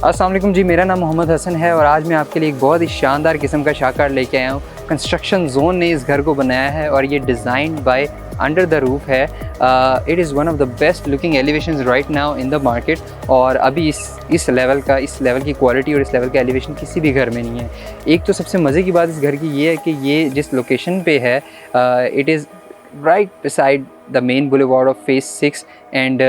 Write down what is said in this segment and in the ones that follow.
अस्सलाम वालेकुम जी, मेरा नाम मोहम्मद हसन है और आज मैं आपके लिए एक बहुत ही शानदार किस्म का शाहकार लेके आया हूँ। कंस्ट्रक्शन जोन ने इस घर को बनाया है और ये designed by under the roof है। It is one of the best looking elevations right now in the market और अभी इस लेवल की क्वालिटी और इस लेवल का एलिवेशन किसी भी घर में नहीं है। एक तो सबसे मज़े की बात इस घर की ये है कि ये जिस लोकेशन पे है, it is right beside the main boulevard of phase 6 and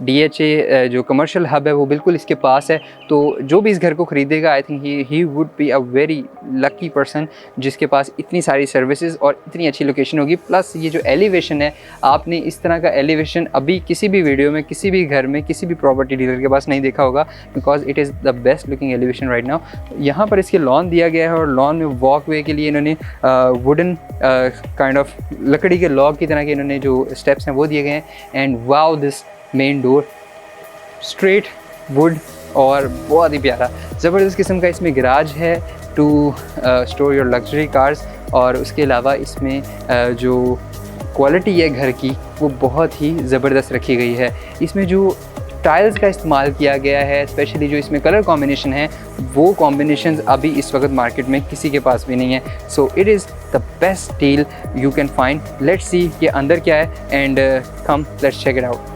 DHA जो कमर्शियल हब है वो बिल्कुल इसके पास है। तो जो भी इस घर को ख़रीदेगा I think he would be a very lucky person जिसके पास इतनी सारी सर्विसेज और इतनी अच्छी लोकेशन होगी। प्लस ये जो एलिवेशन है, आपने इस तरह का एलिवेशन अभी किसी भी वीडियो में, किसी भी घर में, किसी भी प्रॉपर्टी डीलर के पास नहीं देखा होगा, because it is the best looking elevation right now. यहाँ पर इसके लॉन दिया गया है और लॉन में वॉक वे के लिए इन्होंने वुडन काइंड ऑफ लकड़ी के लॉग की तरह के इन्होंने जो स्टेप्स हैं वो दिए गए हैं। And wow this main door straight would और बहुत ही प्यारा ज़बरदस्त किस्म का इसमें गैराज है to store your luxury cars. और उसके अलावा इसमें जो क्वालिटी है घर की वो बहुत ही ज़बरदस्त रखी गई है। इसमें जो टाइल्स का इस्तेमाल किया गया है, स्पेशली जो इसमें कलर कॉम्बिनेशन है, वो कॉम्बिनेशंस अभी इस वक्त मार्केट में किसी के पास भी नहीं है। So it is the best deal you can find. Let's see ये अंदर क्या है and come let's check it out.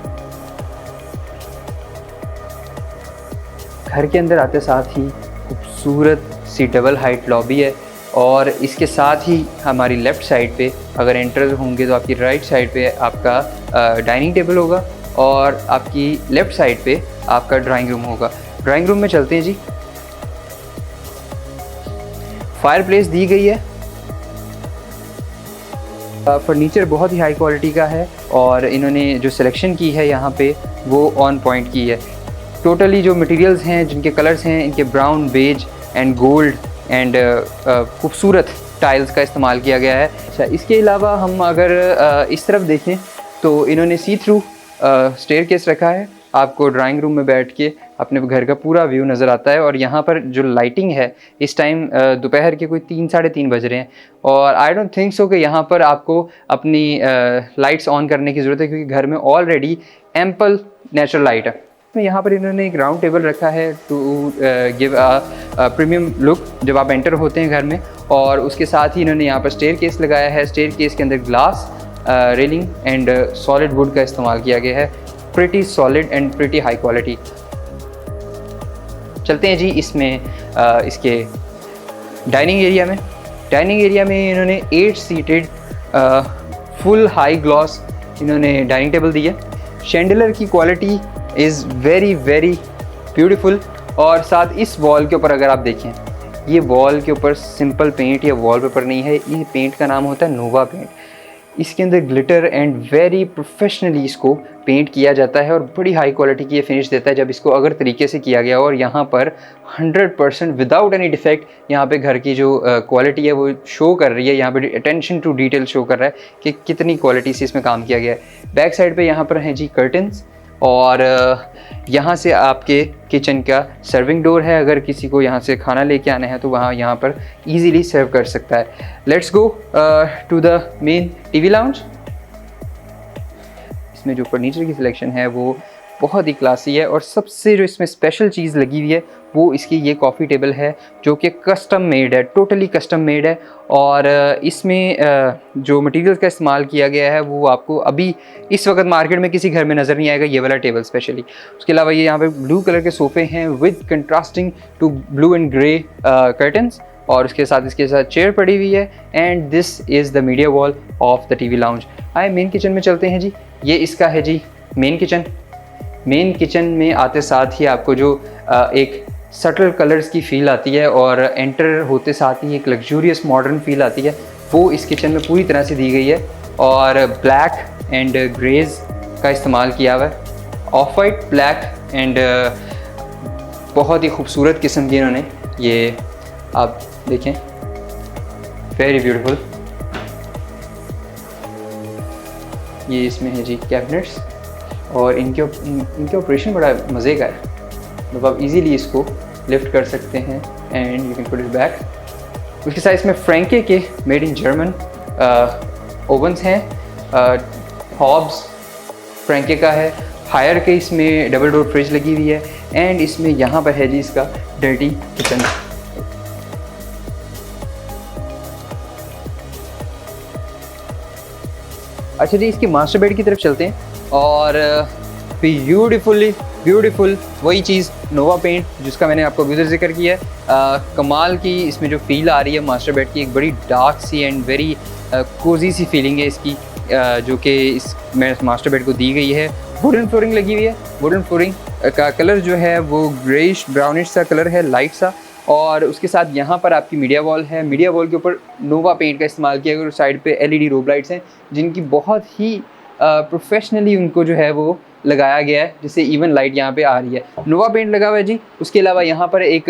घर के अंदर आते साथ ही खूबसूरत सी डबल हाइट लॉबी है और इसके साथ ही हमारी लेफ़्ट साइड पे अगर एंटर होंगे तो आपकी राइट साइड पे आपका डाइनिंग टेबल होगा और आपकी लेफ़्ट साइड पे आपका ड्राइंग रूम होगा। ड्राइंग रूम में चलते हैं जी। फायर प्लेस दी गई है, फर्नीचर बहुत ही हाई क्वालिटी का है और इन्होंने जो सिलेक्शन की है यहाँ पे वो ऑन पॉइंट की है। टोटली जो मटेरियल्स हैं, जिनके कलर्स हैं, इनके brown, beige and gold and खूबसूरत टाइल्स का इस्तेमाल किया गया है। अच्छा, इसके अलावा हम अगर इस तरफ देखें तो इन्होंने सी थ्रू स्टेयरकेस रखा है। आपको ड्राइंग रूम में बैठ के अपने घर का पूरा व्यू नज़र आता है। और यहाँ पर जो लाइटिंग है इस टाइम दोपहर के कोई 3 साढ़े 3 बज रहे हैं और आई डोंट थिंक सो कि यहाँ पर आपको अपनी लाइट्स ऑन करने की ज़रूरत है क्योंकि घर में ऑलरेडी एम्पल नेचुरल लाइट है। तो यहाँ पर इन्होंने एक राउंड टेबल रखा है to give a premium look जब आप एंटर होते हैं घर में। और उसके साथ ही इन्होंने यहाँ पर स्टेयरकेस लगाया है। स्टेयरकेस के अंदर glass railing and solid wood का इस्तेमाल किया गया है। Pretty solid and pretty high quality. चलते हैं जी इसमें इसके डाइनिंग एरिया में। डाइनिंग एरिया में इन्होंने 8 सीटेड फुल हाई ग्लॉस इन्होंने डाइनिंग टेबल दी है। शैंडलर की quality is very very beautiful. और साथ इस वॉल के ऊपर अगर आप देखें, ये वॉल के ऊपर सिंपल पेंट या वॉलपेपर नहीं है, ये पेंट का नाम होता है नोवा पेंट। इसके अंदर ग्लिटर एंड वेरी प्रोफेशनली इसको पेंट किया जाता है और बड़ी हाई क्वालिटी की ये फिनिश देता है जब इसको अगर तरीके से किया गया। और यहाँ पर 100% विदाउट एनी डिफेक्ट यहाँ पे घर की जो क्वालिटी है वो शो कर रही है। यहाँ pay attention to detail show कर रहा है कि कितनी क्वालिटी से इसमें काम किया गया है। बैक साइड पे यहाँ पर हैं जी कर्टन्स और यहाँ से आपके किचन का सर्विंग डोर है। अगर किसी को यहाँ से खाना लेके आना है तो वहाँ यहाँ पर इजीली सर्व कर सकता है। Let's go to the main TV lounge. इसमें जो फर्नीचर की सिलेक्शन है वो बहुत ही क्लासी है और सबसे जो इसमें स्पेशल चीज़ लगी हुई है वो इसकी ये कॉफ़ी टेबल है जो कि कस्टम मेड है, टोटली कस्टम मेड है। और इसमें जो मटेरियल्स का इस्तेमाल किया गया है वो आपको अभी इस वक्त मार्केट में किसी घर में नज़र नहीं आएगा, ये वाला टेबल स्पेशली। उसके अलावा ये यहाँ पे ब्लू कलर के सोफ़े हैं with contrasting to blue and grey curtains और उसके साथ चेयर पड़ी हुई है। And this is the media wall of the TV lounge. आए मेन किचन में चलते हैं जी। ये इसका है जी मेन किचन। मेन किचन में आते साथ ही आपको जो एक सटल कलर्स की फ़ील आती है और एंटर होते साथ ही एक लग्जूरियस मॉडर्न फील आती है, वो इस किचन में पूरी तरह से दी गई है। और ब्लैक एंड ग्रेज का इस्तेमाल किया हुआ है, ऑफ वाइट, ब्लैक एंड बहुत ही खूबसूरत किस्म की इन्होंने ये आप देखें, वेरी ब्यूटीफुल। ये इसमें है जी कैबिनेट्स और इनके ऑपरेशन बड़ा मज़े का है। मतलब आप इजीली इसको लिफ्ट कर सकते हैं and you can put it back. उसके साथ इसमें फ्रैंके के मेड इन जर्मन ओवन्स हैं। हॉब्स फ्रैंके का है हायर के इसमें डबल डोर फ्रिज लगी हुई है। एंड इसमें यहाँ पर है जी इसका डर्टी किचन। अच्छा जी, इसके मास्टर बेड की तरफ चलते हैं और ब्यूटीफुल वही चीज़ नोवा पेंट जिसका मैंने आपको अभी जिक्र किया है। कमाल की इसमें जो फील आ रही है मास्टर बेड की, एक बड़ी डार्क सी एंड वेरी कोजी सी फीलिंग है इसकी, जो कि इस मास्टर बेड को दी गई है। वुडन फ्लोरिंग लगी हुई है। वुडन फ्लोरिंग का कलर जो है वो ग्रेइश ब्राउनिश सा कलर है, लाइट सा। और उसके साथ यहाँ पर आपकी मीडिया वॉल है। मीडिया वॉल के ऊपर नोवा पेंट का इस्तेमाल किया गया और साइड पे एलईडी रोब लाइट्स हैं जिनकी बहुत ही प्रोफेशनली उनको जो है वो लगाया गया है, जिससे इवन लाइट यहाँ पे आ रही है। नोवा पेंट लगा हुआ है जी। उसके अलावा यहाँ पर एक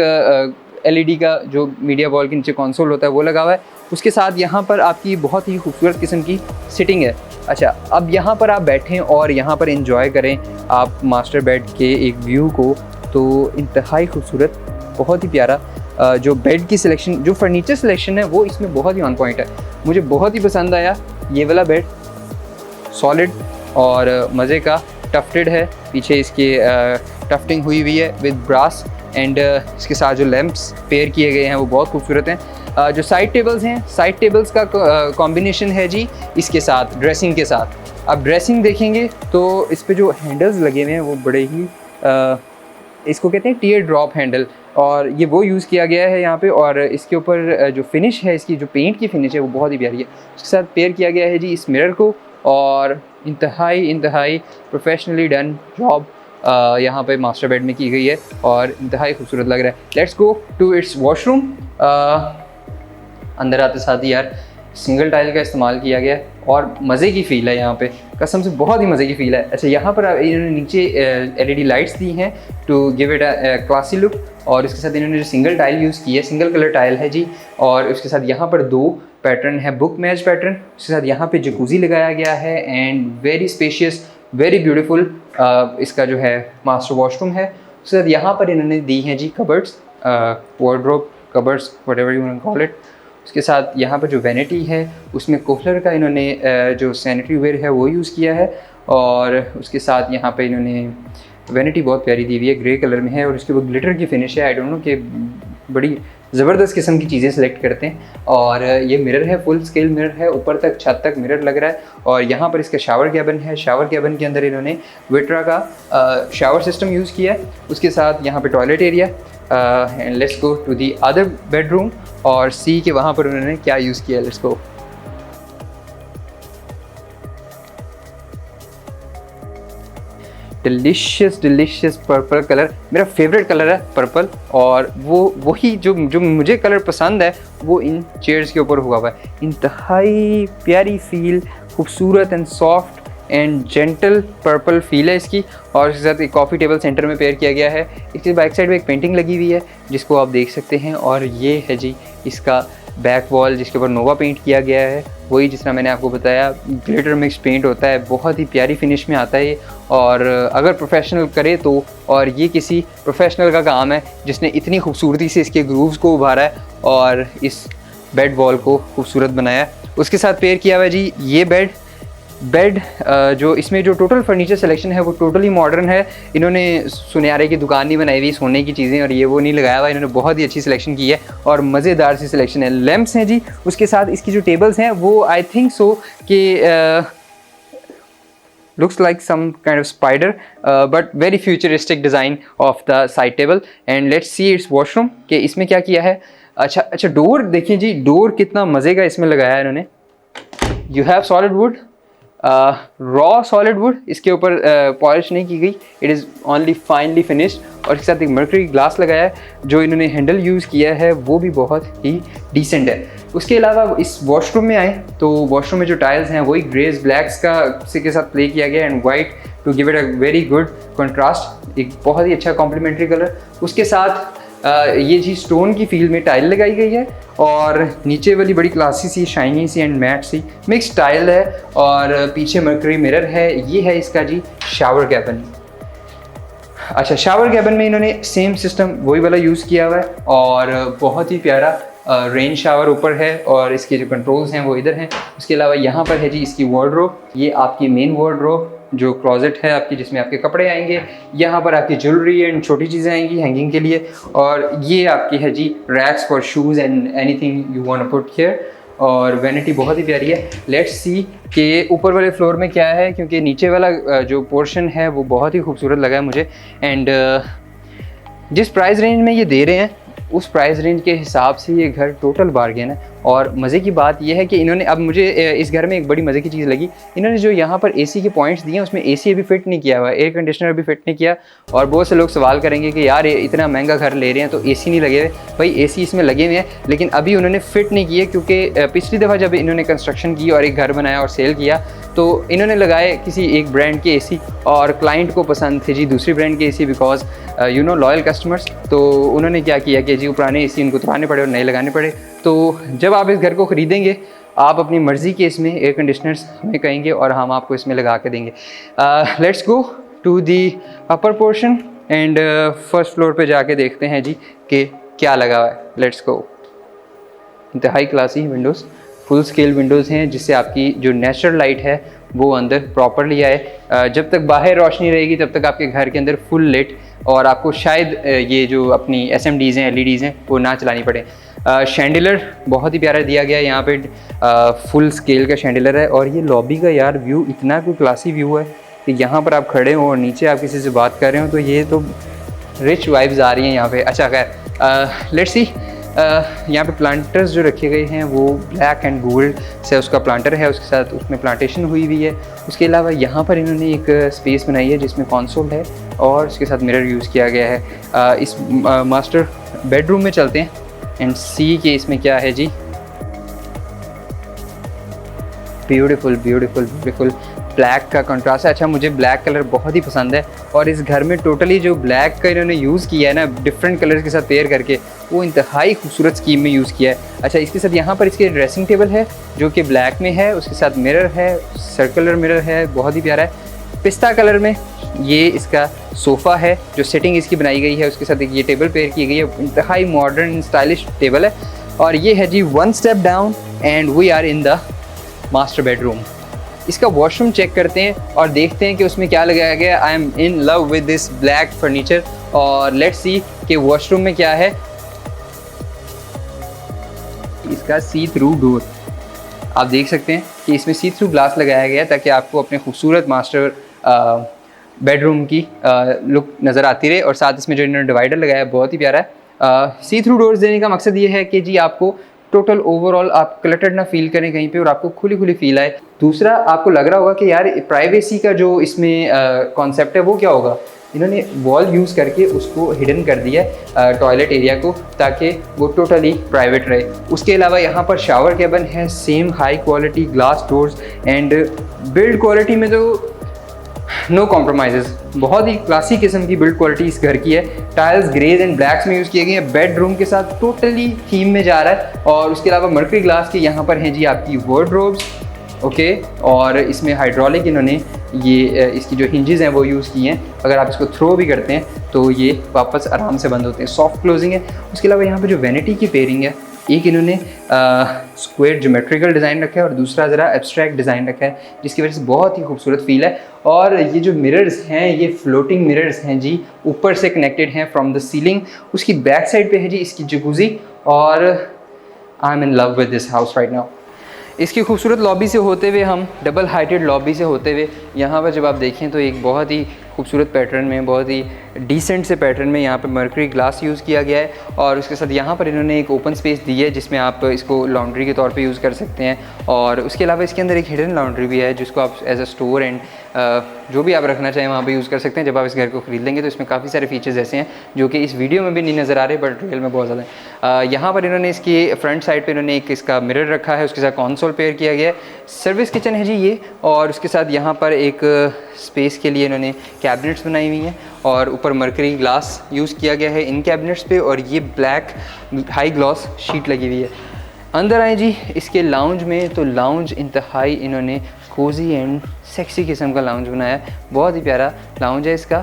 एलईडी का जो मीडिया वॉल के नीचे कंसोल होता है वो लगा हुआ है। उसके साथ यहाँ पर आपकी बहुत ही खूबसूरत किस्म की सिटिंग है। अच्छा, अब यहाँ पर आप बैठें और यहाँ पर एंजॉय करें आप मास्टर बेड के एक व्यू को, तो इंतहाई खूबसूरत, बहुत ही प्यारा। जो बेड की सिलेक्शन, जो फर्नीचर सिलेक्शन है वो इसमें बहुत ही ऑन पॉइंट है। मुझे बहुत ही पसंद आया ये वाला बेड। सॉलिड और मज़े का टफ्टेड है, पीछे इसके टफ्टिंग हुई हुई है विद ब्रास। एंड इसके साथ जो लैंप्स पेयर किए गए हैं वो बहुत खूबसूरत हैं। जो साइड टेबल्स हैं, साइड टेबल्स का कॉम्बिनेशन है जी इसके साथ ड्रेसिंग के साथ। अब ड्रेसिंग देखेंगे तो इस पे जो हैंडल्स लगे हुए हैं वो बड़े ही इसको कहते हैं टीयर ड्रॉप हैंडल, और ये वो यूज़ किया गया है यहाँ पे। और इसके ऊपर जो फिनिश है, इसकी जो पेंट की फिनिश है वो बहुत ही प्यारी है। उसके साथ पेयर किया गया है जी इस मिरर को, और इंतहाई प्रोफेशनली डन जॉब यहाँ पे मास्टर बेड में की गई है और इंतहाई खूबसूरत लग रहा है। Let's go to its washroom. अंदर आते साथ ही यार सिंगल टाइल का इस्तेमाल किया गया है और मज़े की फ़ील है यहाँ पे, कसम से बहुत ही मज़े की फ़ील है। अच्छा, यहाँ पर इन्होंने नीचे एलईडी लाइट्स दी हैं to give it a classy look, और इसके साथ इन्होंने जो सिंगल टाइल यूज़ की है, सिंगल कलर टाइल है जी। और उसके साथ यहाँ पर 2 पैटर्न है, बुक मैच पैटर्न। उसके साथ यहाँ पे जकूज़ी लगाया गया है and very spacious, very beautiful इसका जो है मास्टर वॉशरूम है। उसके साथ यहाँ पर इन्होंने दी हैं जी cupboards, wardrobe cupboards, whatever you want to call it. उसके साथ यहाँ पर जो वैनिटी है उसमें कोहलर का इन्होंने जो सैनिटरी वेयर है वो यूज़ किया है। और उसके साथ यहाँ पे इन्होंने वैनिटी बहुत प्यारी दी हुई है, ग्रे कलर में है और उसके ऊपर ग्लिटर की फिनिश है। आई डोंट नो कि बड़ी ज़बरदस्त किस्म की चीज़ें सेलेक्ट करते हैं। और ये मिरर है, फुल स्केल मिरर है, ऊपर तक छत तक मिरर लग रहा है। और यहाँ पर इसका शावर कैबिन है। शावर कैबिन के अंदर इन्होंने विट्रा का शावर सिस्टम यूज़ किया है। उसके साथ यहाँ पे toilet area. And let's go to the other bedroom और सी के वहाँ पर उन्होंने क्या यूज़ किया। Let's go. Delicious purple colour, मेरा फेवरेट कलर है पर्पल। और वही जो मुझे कलर पसंद है वो इन चेयर्स के ऊपर हुआ हुआ है। इंतहाई प्यारी फील, खूबसूरत and soft and gentle purple feel है इसकी। और इसके साथ एक कॉफ़ी टेबल सेंटर में पेयर किया गया है। इसके बैक साइड में एक पेंटिंग लगी हुई है जिसको आप देख सकते हैं। और ये है जी इसका बैक वॉल जिसके ऊपर नोवा पेंट किया गया है। वही जिस तरह मैंने आपको बताया ग्लिटर मिक्स पेंट होता है, बहुत ही प्यारी फिनिश में आता है ये। और अगर प्रोफेशनल करे तो, और ये किसी प्रोफेशनल का काम है जिसने इतनी खूबसूरती से इसके ग्रूव्स को उभारा है और इस बेड वॉल को खूबसूरत बनाया है। उसके साथ पेयर किया हुआ है जी ये बेड। जो इसमें जो टोटल फर्नीचर सिलेक्शन है वो टोटली मॉडर्न है। इन्होंने सुनहरे की दुकान नहीं बनाई हुई सोने की चीज़ें और ये वो नहीं लगाया हुआ। इन्होंने बहुत ही अच्छी सिलेक्शन की है और मज़ेदार सी सिलेक्शन है। लैंप्स हैं जी। उसके साथ इसकी जो टेबल्स हैं वो आई थिंक सो कि looks like some kind of spider but very futuristic design of the side table। and let's see its washroom कि इसमें क्या किया है। अच्छा डोर देखिए जी, डोर कितना मज़े का इसमें लगाया है इन्होंने। you have solid wood, raw solid wood, इसके ऊपर पॉलिश नहीं की गई, it is only finally finished. और इसके साथ एक मर्करी ग्लास लगाया है। जो इन्होंने हैंडल यूज़ किया है वो भी बहुत ही डिसेंट है। उसके अलावा इस वॉशरूम में आए तो वॉशरूम में जो टाइल्स हैं वही ग्रेज ब्लैक्स का के साथ प्ले किया गया and white to give it a very good contrast, एक बहुत ही अच्छा कॉम्प्लीमेंट्री कलर। उसके साथ ये जी स्टोन की फील में टाइल लगाई गई है और नीचे वाली बड़ी क्लासी सी शाइनी सी एंड मैट सी मिक्स टाइल है। और पीछे मर्करी मिरर है। ये है इसका जी शावर कैबिन। अच्छा, शावर कैबिन में इन्होंने सेम सिस्टम वही वाला यूज़ किया हुआ है और बहुत ही प्यारा रेन शावर ऊपर है और इसके जो कंट्रोल्स हैं वो इधर हैं। उसके अलावा यहाँ पर है जी इसकी वार्डरोब। ये आपकी मेन वार्डरोब जो क्लोजेट है आपकी, जिसमें आपके कपड़े आएंगे। यहाँ पर आपकी ज्वेलरी एंड छोटी चीज़ें आएंगी हैंगिंग के लिए। और ये आपकी है जी racks for shoes and anything you want to put here. और वैनिटी बहुत ही प्यारी है। लेट्स सी कि ऊपर वाले फ्लोर में क्या है, क्योंकि नीचे वाला जो पोर्शन है वो बहुत ही खूबसूरत लगा है मुझे। एंड जिस प्राइस रेंज में ये दे रहे हैं उस प्राइस रेंज के हिसाब से ये घर टोटल बार्गेन है। और मज़े की बात यह है कि इन्होंने, अब मुझे इस घर में एक बड़ी मज़े की चीज़ लगी, इन्होंने जो यहाँ पर एसी के पॉइंट्स दिए हैं उसमें एसी अभी फिट नहीं किया हुआ, एयर कंडीशनर अभी फिट नहीं किया। और बहुत से लोग सवाल करेंगे कि यार ये इतना महंगा घर ले रहे हैं तो एसी नहीं लगे हुए। भाई एसी इसमें लगे हुए हैं, लेकिन अभी उन्होंने फिट नहीं किए, क्योंकि पिछली दफ़ा जब इन्होंने कंस्ट्रक्शन की और एक घर बनाया और सेल किया तो इन्होंने लगाए किसी एक ब्रांड के एसी, और क्लाइंट को पसंद थे जी दूसरी ब्रांड के AC, because you know loyal customers. तो उन्होंने क्या किया कि जी वो पुराने एसी उनको उतारने पड़े और नए लगाने पड़े। तो जब आप इस घर को ख़रीदेंगे आप अपनी मर्ज़ी के इसमें एयर कंडीशनर्स हमें कहेंगे और हम आपको इसमें लगा के देंगे। Let's go to the upper portion and first floor पे जाके देखते हैं जी कि क्या लगा हुआ है। Let's go. इंतहाई classy windows, full scale windows हैं, जिससे आपकी जो नेचुरल लाइट है वो अंदर प्रॉपरली आए। जब तक बाहर रोशनी रहेगी तब तक आपके घर के अंदर फुल लाइट, और आपको शायद ये जो अपनी SMDs हैं, LEDs हैं, वो ना चलानी पड़े। शैंडिलर बहुत ही प्यारा दिया गया है यहाँ पे, फुल स्केल का शैंडिलर है। और ये लॉबी का यार व्यू इतना कोई क्लासी व्यू है कि यहाँ पर आप खड़े हो और नीचे आप किसी से बात कर रहे हो तो ये तो रिच वाइब्स आ रही हैं यहाँ पे। अच्छा खैर लेट्स सी, यहाँ पे प्लांटर्स जो रखे गए हैं वो ब्लैक एंड गोल्ड से उसका प्लांटर है, उसके साथ उसमें प्लांटेशन हुई हुई है। उसके अलावा यहाँ पर इन्होंने एक स्पेस बनाई है जिसमें कंसोल है और उसके साथ मिरर यूज़ किया गया है। इस मास्टर बेडरूम में चलते हैं एंड सी कि इसमें क्या है जी। ब्यूटीफुल ब्यूटीफुल ब्यूटीफुल ब्लैक का कंट्रास्ट है। अच्छा मुझे ब्लैक कलर बहुत ही पसंद है, और इस घर में टोटली जो ब्लैक का इन्होंने यूज़ किया है ना डिफरेंट कलर्स के साथ पेयर करके, वो इंतहाई खूबसूरत स्कीम में यूज़ किया है। अच्छा इसके साथ यहाँ पर इसके ड्रेसिंग टेबल है जो कि ब्लैक में है, उसके साथ मिरर है, सर्कुलर मिरर है, बहुत ही प्यारा है। पिस्ता कलर में ये इसका सोफ़ा है जो सेटिंग इसकी बनाई गई है, उसके साथ एक ये टेबल पेयर की गई है, इंतहाई मॉडर्न स्टाइलिश टेबल है। और ये है जी one step down and we are in the master bedroom. इसका वॉशरूम चेक करते हैं और देखते हैं कि उसमें क्या लगाया गया। I am in love with this black furniture. और लेट्स सी कि वॉशरूम में क्या है। इसका सी थ्रू डोर आप देख सकते हैं कि इसमें सी थ्रू ग्लास लगाया गया है ताकि आपको अपने खूबसूरत मास्टर बेडरूम की लुक नज़र आती रहे। और साथ इसमें जो इन्होंने डिवाइडर लगाया है बहुत ही प्यारा है। सी थ्रू डोर्स देने का मकसद ये है कि जी आपको टोटल ओवरऑल आप क्लटर्ड ना फील करें कहीं पे और आपको खुली खुली फील आए। दूसरा आपको लग रहा होगा कि यार प्राइवेसी का जो इसमें कॉन्सेप्ट है वो क्या होगा। इन्होंने वॉल यूज़ करके उसको हिडन कर दिया टॉयलेट एरिया को, ताकि वो टोटली प्राइवेट रहे। उसके अलावा यहाँ पर शावर कैबिन है, same high quality glass doors and build quality में तो नो कॉम्प्रोमाइज़। बहुत ही क्लासी किस्म की बिल्ड क्वालिटी इस घर की है। टाइल्स ग्रेज एंड ब्लैक्स में यूज़ किए गए हैं। बेडरूम के साथ टोटली थीम में जा रहा है। और उसके अलावा मर्करी ग्लास के यहाँ पर हैं जी आपकी वार्डरोब्स, ओके। और इसमें हाइड्रोलिक इन्होंने ये इसकी जो हिंजेस हैं वो यूज़ किए हैं। अगर आप इसको थ्रो भी करते हैं तो ये वापस आराम से बंद होते हैं, सॉफ्ट क्लोजिंग है। उसके अलावा यहाँ पर जो वैनिटी की पेयरिंग है, एक इन्होंने स्क्वायर ज्योमेट्रिकल डिज़ाइन रखा है और दूसरा ज़रा एब्स्ट्रैक्ट डिज़ाइन रखा है, जिसकी वजह से बहुत ही खूबसूरत फील है। और ये जो मिरर्स हैं ये फ्लोटिंग मिरर्स हैं जी, ऊपर से कनेक्टेड हैं फ्रॉम द सीलिंग। उसकी बैक साइड पे है जी इसकी जकूज़ी। और I am in love with this house right now. इसकी खूबसूरत लॉबी से होते हुए हम डबल हाइटेड लॉबी से होते हुए यहाँ पर जब आप देखें तो एक बहुत ही खूबसूरत पैटर्न में, बहुत ही डिसेंट से पैटर्न में यहाँ पर मर्करी ग्लास यूज़ किया गया है। और उसके साथ यहाँ पर इन्होंने एक ओपन स्पेस दी है जिसमें आप इसको लॉन्ड्री के तौर पे यूज़ कर सकते हैं। और उसके अलावा इसके अंदर एक हिडन लॉन्ड्री भी है जिसको आप एज अ स्टोर एंड जो भी आप रखना चाहें वहाँ पे यूज़ कर सकते हैं। जब आप इस घर को ख़रीद लेंगे तो इसमें काफ़ी सारे फीचर्स ऐसे हैं जो कि इस वीडियो में भी नहीं नज़र आ रहे बट रियल में बहुत ज़्यादा है। यहाँ पर इन्होंने इसकी फ्रंट साइड पे इन्होंने एक इसका मिरर रखा है, उसके साथ कंसोल पेयर किया गया है। सर्विस किचन है जी ये। और उसके साथ यहाँ पर एक स्पेस के लिए इन्होंने कैबिनेट्स बनाई हुई हैं और ऊपर मर्करी ग्लास यूज़ किया गया है इन कैबिनेट्स पे। और ये ब्लैक हाई ग्लॉस शीट लगी हुई है। अंदर आए जी इसके लाउंज में, तो लाउंज इंतहाई इन्होंने कोजी एंड सेक्सी किस्म का लाउंज बनाया है। बहुत ही प्यारा लाउंज है इसका।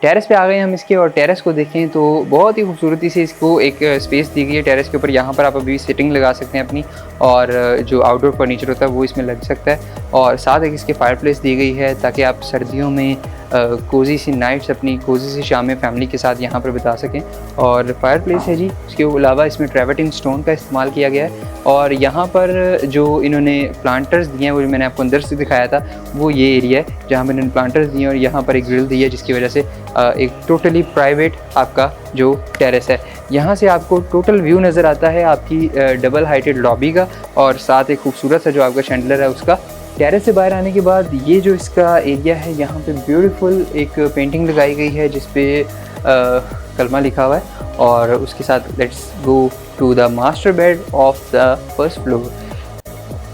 टेरेस पे आ गए हम इसके, और टेरेस को देखें तो बहुत ही खूबसूरती से इसको एक स्पेस दी गई है टेरेस के ऊपर। यहाँ पर आप अभी सिटिंग लगा सकते हैं अपनी, और जो आउटडोर फर्नीचर होता है वो इसमें लग सकता है। और साथ एक इसकी फायर प्लेस दी गई है ताकि आप सर्दियों में कोजी सी नाइट्स अपनी कोजी सी शामें फैमिली के साथ यहाँ पर बिता सकें। और फायर प्लेस है जी। उसके अलावा इसमें ट्रेवर्टिन स्टोन का इस्तेमाल किया गया है। और यहाँ पर जो इन्होंने प्लांटर्स दिए हैं, वो मैंने आपको अंदर से दिखाया था, वो ये एरिया है जहाँ पर इन्होंने प्लांटर्स दिए हैं। और यहाँ पर एक ग्रिल दी है जिसकी वजह से एक टोटली प्राइवेट आपका जो टेरेस है, यहाँ से आपको टोटल व्यू नज़र आता है आपकी डबल हाइटेड लॉबी का, और साथ एक खूबसूरत सा जो आपका शैंडलर है उसका। टेरेस से बाहर आने के बाद ये जो इसका एरिया है, यहाँ पे ब्यूटीफुल एक पेंटिंग लगाई गई है जिस पे कलमा लिखा हुआ है। और उसके साथ let's go to the master bed of the first floor.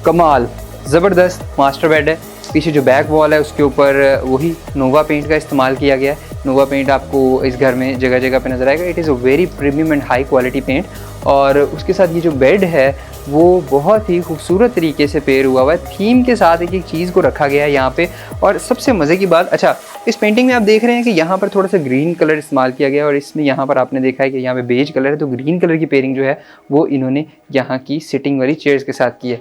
कमाल, ज़बरदस्त मास्टर बेड है। पीछे जो बैक वॉल है उसके ऊपर वही नोवा पेंट का इस्तेमाल किया गया है। नोवा पेंट आपको इस घर में जगह जगह पे नज़र आएगा। It is a very premium and high quality paint. और उसके साथ ये जो बेड है वो बहुत ही खूबसूरत तरीके से पेयर हुआ है। थीम के साथ एक एक चीज़ को रखा गया है यहाँ पे। और सबसे मज़े की बात, अच्छा इस पेंटिंग में आप देख रहे हैं कि यहाँ पर थोड़ा सा ग्रीन कलर इस्तेमाल किया गया है, और इसमें यहाँ पर आपने देखा है कि यहाँ पे बेज कलर है, तो ग्रीन कलर की पेयरिंग जो है वो इन्होंने यहाँ की सिटिंग वाली चेयर्स के साथ की है।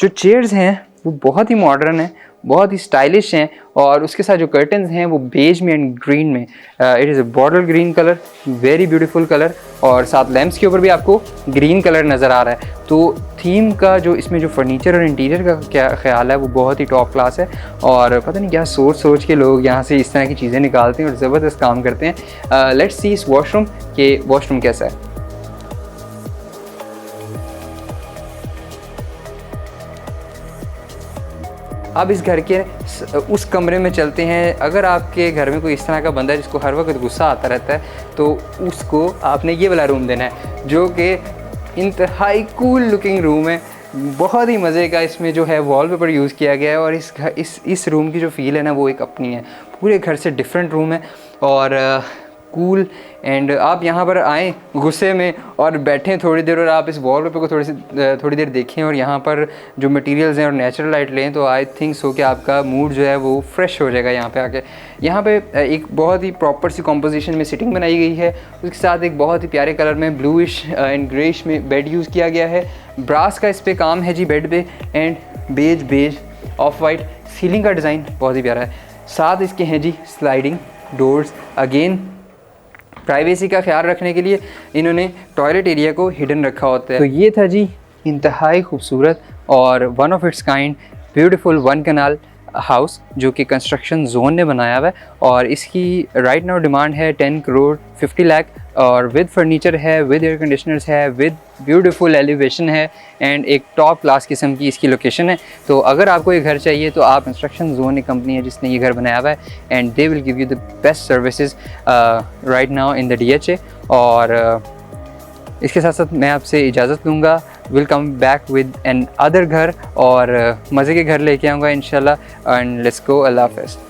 जो चेयर्स हैं वो बहुत ही मॉडर्न है, बहुत ही स्टाइलिश हैं। और उसके साथ जो कर्टन्स हैं वो बेज में एंड ग्रीन में, it is a bottle green colour, very beautiful colour. और साथ लैंप्स के ऊपर भी आपको ग्रीन कलर नज़र आ रहा है। तो थीम का जो इसमें जो फर्नीचर और इंटीरियर का क्या ख्याल है वो बहुत ही टॉप क्लास है। और पता नहीं क्या सोच के लोग यहाँ से इस तरह की चीज़ें निकालते हैं और ज़बरदस्त काम करते हैं। लेट्स सी इस वॉशरूम के वॉशरूम कैसा है। अब इस घर के उस कमरे में चलते हैं। अगर आपके घर में कोई इस तरह का बंदा है जिसको हर वक्त गुस्सा आता रहता है, तो उसको आपने ये वाला रूम देना है जो कि इंतहाई कूल लुकिंग रूम है। बहुत ही मज़े का इसमें जो है वॉलपेपर यूज़ किया गया है। और इस रूम की जो फील है ना वो एक अपनी है, पूरे घर से डिफरेंट रूम है और कूल। एंड आप यहाँ पर आएँ गुस्से में और बैठें थोड़ी देर, और आप इस वॉलपेपर को थोड़ी देर देखें और यहाँ पर जो मटेरियल्स हैं और नेचुरल लाइट लें, तो आई थिंक सो कि आपका मूड जो है वो फ्रेश हो जाएगा यहाँ पे आके। यहाँ पे एक बहुत ही प्रॉपर सी कॉम्पोजिशन में सिटिंग बनाई गई है। उसके साथ एक बहुत ही प्यारे कलर में ब्लूइश एंड ग्रेइश में बेड यूज़ किया गया है। ब्रास का इस पर काम है जी बेड पे, and beige off white. Ceiling का डिज़ाइन बहुत ही प्यारा है। साथ इसके हैं जी स्लाइडिंग डोर्स। अगेन प्राइवेसी का ख्याल रखने के लिए इन्होंने टॉयलेट एरिया को हिडन रखा होता है। तो ये था जी इंतहाई खूबसूरत और one of its kind beautiful one canal house जो कि कंस्ट्रक्शन जोन ने बनाया हुआ है। और इसकी राइट नाउ डिमांड है 10 करोड़ 50 लाख, और विद फर्नीचर है, विद एयर कंडीशनर्स है, विद ब्यूटीफुल एलिवेशन है, एंड एक टॉप क्लास किस्म की इसकी लोकेशन है। तो अगर आपको ये घर चाहिए तो आप कंस्ट्रक्शन जोन एक कंपनी है जिसने ये घर बनाया हुआ है, and they will give you the best services right now in the DHA। और इसके साथ साथ मैं आपसे इजाज़त लूँगा। Will come back with another घर, और मज़े के घर लेके आऊँगा इंशाल्लाह। एंड लेट्स गो, अल्लाह हाफ़िज़।